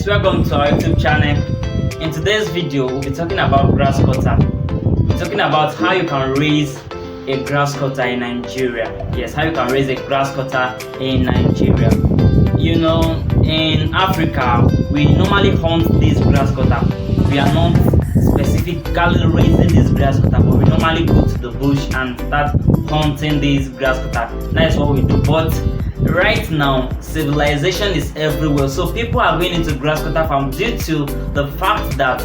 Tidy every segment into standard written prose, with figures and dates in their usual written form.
guys, welcome to our YouTube channel. In today's video, we'll be talking about grass cutter. We're talking about how you can raise a grass cutter in Nigeria. Yes, how you can raise a grass cutter in Nigeria. You know, in Africa, we normally hunt this grass cutter. We are not specifically raising this grass cutter, but we normally go to the bush and start hunting this grass cutter. That's what we do. But right now, civilization is everywhere, so people are going into grass cutter farm due to the fact that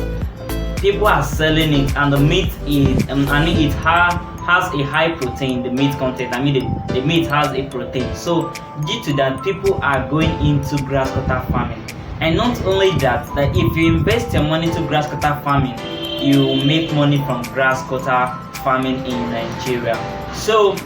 people are selling it, and the meat is, it has a high protein. The meat content, the meat has a protein. So due to that, people are going into grass cutter farming. And not only that, that if you invest your money into grass cutter farming, you make money from grass cutter farming in Nigeria. So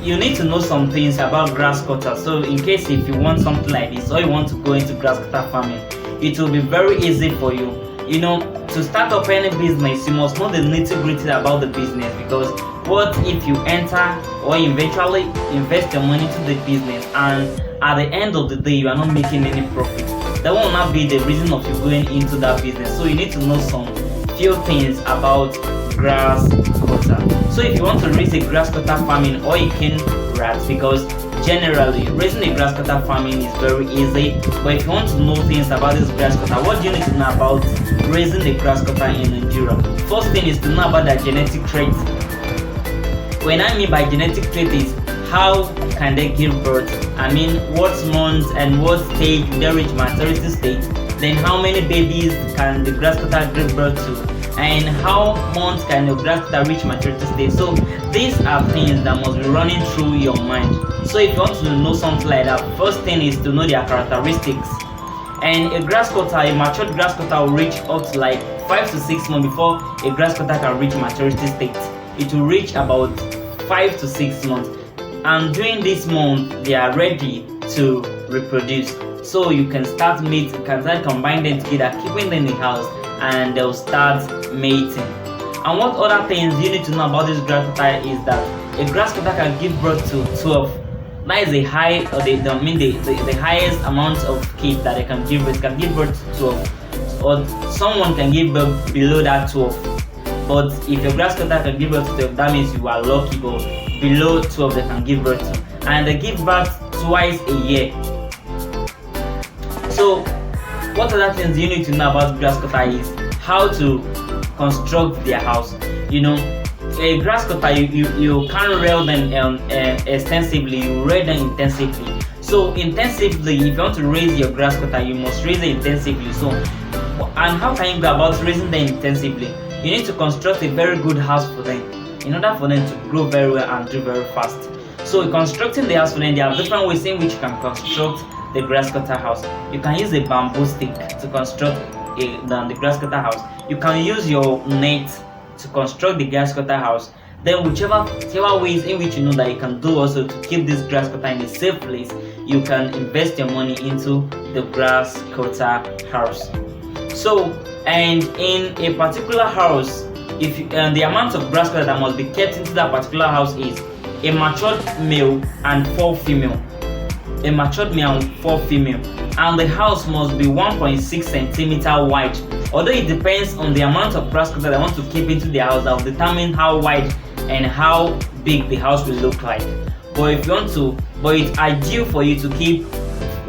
you need to know some things about grass cutter. So in case if you want something like this, or you want to go into grass cutter farming, it will be very easy for you. You know, to start up any business, you must know the nitty-gritty about the business, because what if you enter or eventually invest your money into the business and at the end of the day you are not making any profit? That will not be the reason of you going into that business. So you need to know some few things about grass cutter. So if you want to raise a grass cutter farming, or you can rat, because generally raising a grass cutter farming is very easy. But if you want to know things about this grass cutter, what do you need to know about raising the grass cutter in Nigeria? First thing is to know about their genetic traits. When I mean by genetic trait is how can they give birth? What month and what stage will they reach maturity state? Then how many babies can the grass cutter give birth to? And how months can the grass cutter reach maturity state? So these are things that must be running through your mind. So if you want to know something like that, first thing is to know their characteristics. And a grass cutter, a matured grass cutter will reach up to like 5 to 6 months before a grass cutter can reach maturity state. It will reach about 5 to 6 months. And during this month, they are ready to reproduce. So you can start mating, you can start combining them together, keeping them in the house, and they'll start mating. And what other things you need to know about this grass cutter is that a grass cutter can give birth to 12. That is the highest amount of kids that they can give birth. Can give birth to 12, or someone can give birth below that 12. But if your grass cutter can give birth to 12, that means you are lucky. But below 12 they can give birth to, and they give birth twice a year. So what other things you need to know about grass cutter is how to construct their house. You know, a grass cutter, you can't rear them extensively, you rear them intensively. So intensively, if you want to raise your grass cutter, you must raise it intensively. So, and how can you go about raising them intensively? You need to construct a very good house for them in order for them to grow very well and do very fast. So constructing the house for them, there are different ways in which you can construct the grass cutter house. You can use a bamboo stick to construct the grass cutter house. You can use your net to construct the grass cutter house. Then whichever ways in which you know that you can do also to keep this grass cutter in a safe place, you can invest your money into the grass cutter house. So, and in a particular house, if you, the amount of grass cutter that must be kept into that particular house is a matured male and 4 female. A matured male and 4 female, and the house must be 1.6 centimeter wide. Although it depends on the amount of grass cutter they want to keep into the house, that will determine how wide and how big the house will look like. But if you want to, it's ideal for you to keep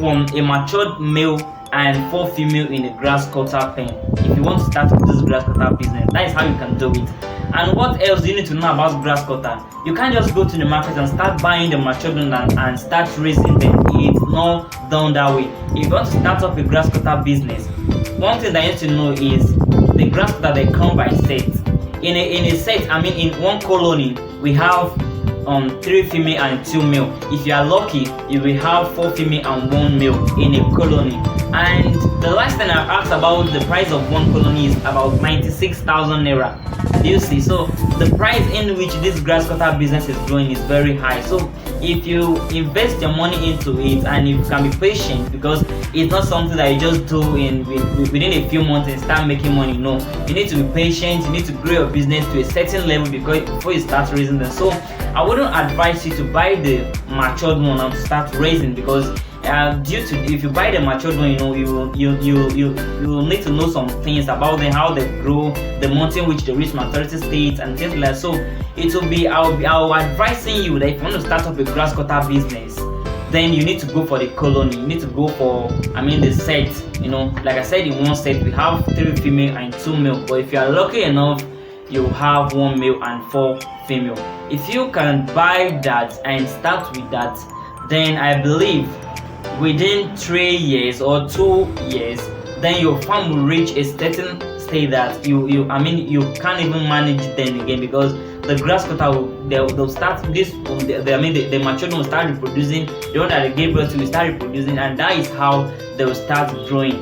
a matured male and 4 female in the grass cutter pen if you want to start with this grass cutter business. That is how you can do it. And what else do you need to know about grass cutter? You can't just go to the market and start buying the matured ones and start raising them. It's not done that way. If you want to start up a grass cutter business, one thing that you need to know is the grass cutter, they come by set. In a set, in one colony, we have 3 female and 2 male. If you are lucky, you will have 4 female and 1 male in a colony. And the last time I asked about the price of one colony is about 96,000 naira. Do you see? So the price in which this grass cutter business is growing is very high. So if you invest your money into it and you can be patient, because it's not something that you just do within a few months and start making money. No, you need to be patient. You need to grow your business to a certain level before you start raising them. So I wouldn't advise you to buy the matured one and start raising, because due to, if you buy the matured one, you will need to know some things about them, how they grow, the month in which they reach maturity state, and things like that. So it will be, I'll advising you that if you want to start up a grass cutter business, then you need to go for the colony. You need to go for, the set. Like I said, in one set we have 3 female and 2 male. But if you are lucky enough, you have 1 male and 4 female. If you can buy that and start with that, then I believe within 3 years or 2 years, then your farm will reach a certain state that you can't even manage them again, because the grass cutter they'll start this. The matured one will start reproducing. The one that they gave birth to will start reproducing, and that is how they will start growing.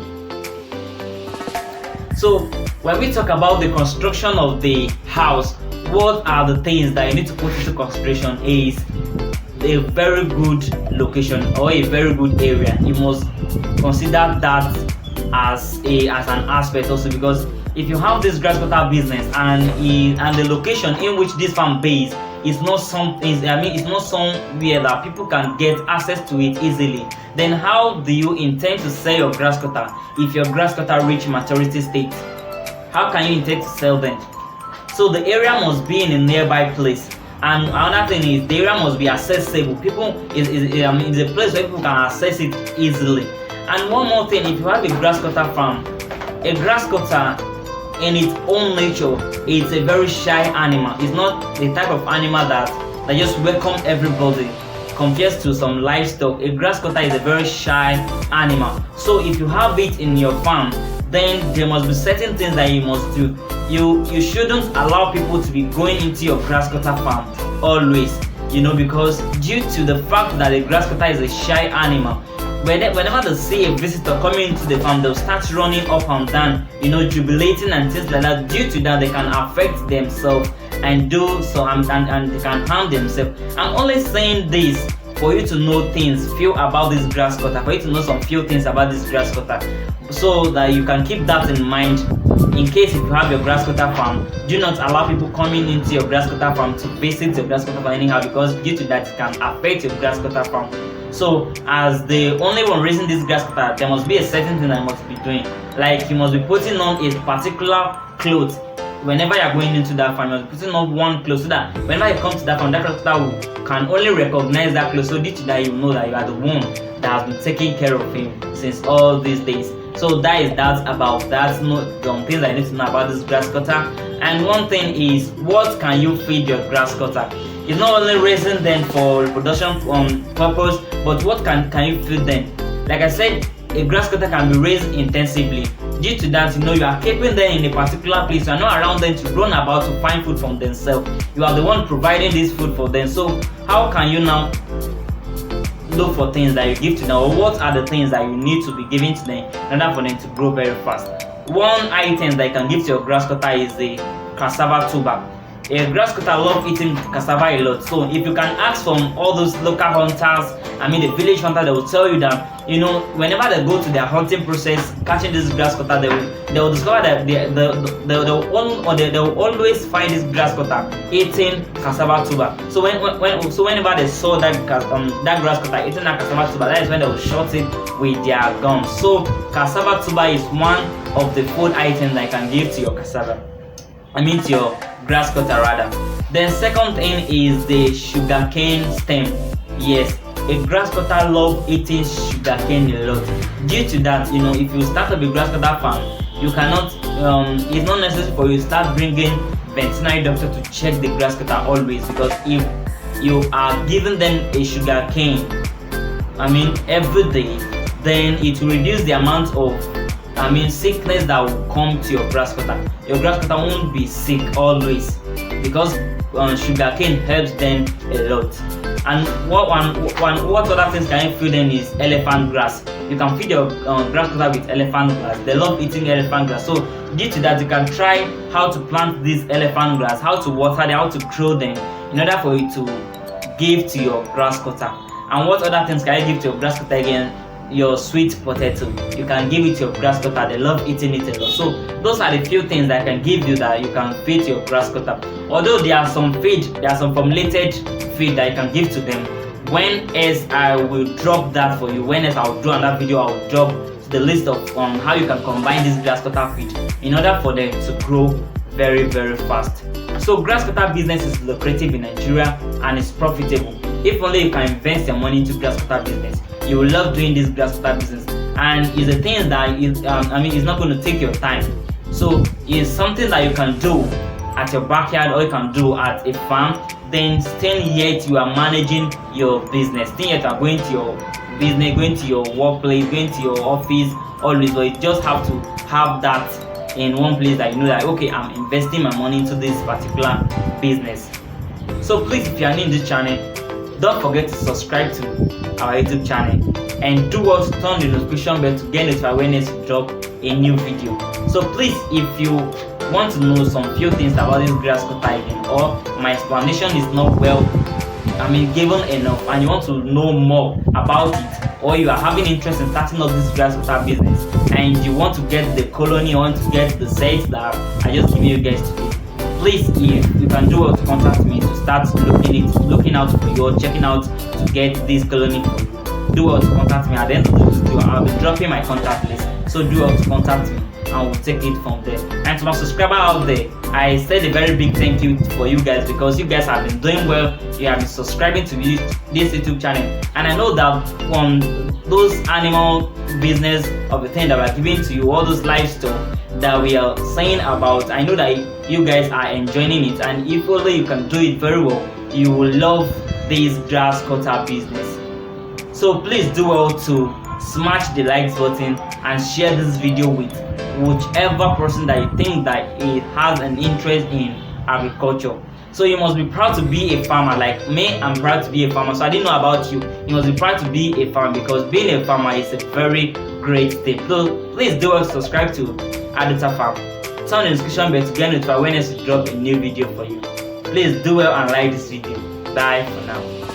So when we talk about the construction of the house, what are the things that you need to put into consideration is a very good location or a very good area. You must consider that as an aspect also, because if you have this grass cutter business and the location in which this farm base is not it's not somewhere that people can get access to it easily, then how do you intend to sell your grass cutter if your grass cutter reach maturity state? How can you intend to sell them? So the area must be in a nearby place. And another thing is the area must be accessible. It's a place where people can access it easily. And one more thing, if you have a grass cutter farm, a grass cutter in its own nature, it's a very shy animal. It's not the type of animal that just welcome everybody compared to some livestock. A grass cutter is a very shy animal. So if you have it in your farm, then there must be certain things that you must do. You shouldn't allow people to be going into your grass cutter farm always, because due to the fact that a grass cutter is a shy animal, whenever they see a visitor coming into the farm, they'll start running up and down, jubilating and things like that. Due to that, they can affect themselves and do so, and they can harm themselves. I'm only saying this for you to know few about this grass cutter, for you to know some few things about this grass cutter, so that you can keep that in mind. In case if you have your grass cutter farm, do not allow people coming into your grass cutter farm to visit your grass cutter farm anyhow, because due to that it can affect your grass cutter farm. So as the only one raising this grass cutter, there must be a certain thing that you must be doing. Like you must be putting on a particular clothes whenever you are going into that farm. You must be putting on one clothes so that whenever you come to that farm, that grass cutter can only recognize that clothes. So due to that, you know that you are the one that has been taking care of him since all these days. So that is that about that. Things that you need to know about this grass cutter. And one thing is, what can you feed your grass cutter? It's not only raising them for reproduction purpose, but what can you feed them? Like I said, a grass cutter can be raised intensively. Due to that, you are keeping them in a particular place. You are not around them to run about to find food from themselves. You are the one providing this food for them. So how can you now look for things that you give to them, or what are the things that you need to be giving to them in order for them to grow very fast? One item that you can give to your grass cutter is the cassava tuber. A grass cutter love eating cassava a lot. So if you can ask from all those local hunters, the village hunter, they will tell you that whenever they go to their hunting process, catching this grass cutter, they will discover that they will always find this grass cutter eating cassava tuber. So whenever they saw that grass cutter eating that cassava tuber, that is when they will shot it with their guns. So cassava tuber is one of the food items that you can give to your cassava. To your grass cutter rather. Then second thing is the sugarcane stem. Yes, a grass cutter love eating sugarcane a lot. Due to that, if you start up a grass cutter farm, you cannot. It's not necessary for you to start bringing veterinary doctor to check the grass cutter always, because if you are giving them a sugarcane, every day, then it will reduce the amount of sickness that will come to your grass cutter. Your grass cutter won't be sick always, because sugarcane helps them a lot. And what other things can you feed them is elephant grass. You can feed your grass cutter with elephant grass. They love eating elephant grass. So due to that, you can try how to plant this elephant grass, how to water them, how to grow them, in order for you to give to your grass cutter. And what other things can you give to your grass cutter again? Your sweet potato. You can give it to your grass cutter. They love eating it a lot. So those are the few things that I can give you that you can feed to your grass cutter. Although there are some formulated feed that you can give to them, when else I will drop that for you. When else I'll do another video, I'll drop the list of how you can combine this Grasscutter feed in order for them to grow very, very fast. So Grasscutter business is lucrative in Nigeria and it's profitable. If only you can invest your money into Grasscutter business, you will love doing this Grasscutter business. And it's a thing that is, it's not going to take your time. So it's something that you can do at your backyard or you can do at a farm. Then still yet you are managing your business. Still yet you are going to your business, going to your workplace, going to your office always. But you just have to have that in one place that you know that okay, I'm investing my money into this particular business. So please, if you are new in this channel, don't forget to subscribe to our YouTube channel and do what, turn the notification bell to get notified when we drop a new video. So please, if you want to know some few things about this Grasscutter again, or my explanation is not well given enough, and you want to know more about it, or you are having interest in starting up this Grasscutter business and you want to get the colony, or want to get the sets that I just give you guys today, please, if you can do well to contact me to start looking out for you or checking out to get this colony for you. Do well to contact me. At the end of the video, I'll be dropping my contact list, so do well to contact me and we'll take it from there. And to my subscriber out there, I said a very big thank you for you guys, because you guys have been doing well. You have been subscribing to this YouTube channel, and I know that on those animal business of the thing that we're giving to you, all those livestock that we are saying about, I know that you guys are enjoying it, and if only you can do it very well, you will love this Grasscutter business. So please do well to smash the likes button and share this video with whichever person that you think that it has an interest in agriculture. So you must be proud to be a farmer. Like me, I'm proud to be a farmer. So I didn't know about you. You must be proud to be a farmer, because being a farmer is a very great thing. So please do well to subscribe to Grasscutter Farm. Turn the description bell to get notified when I drop a new video for you. Please do well and like this video. Bye for now.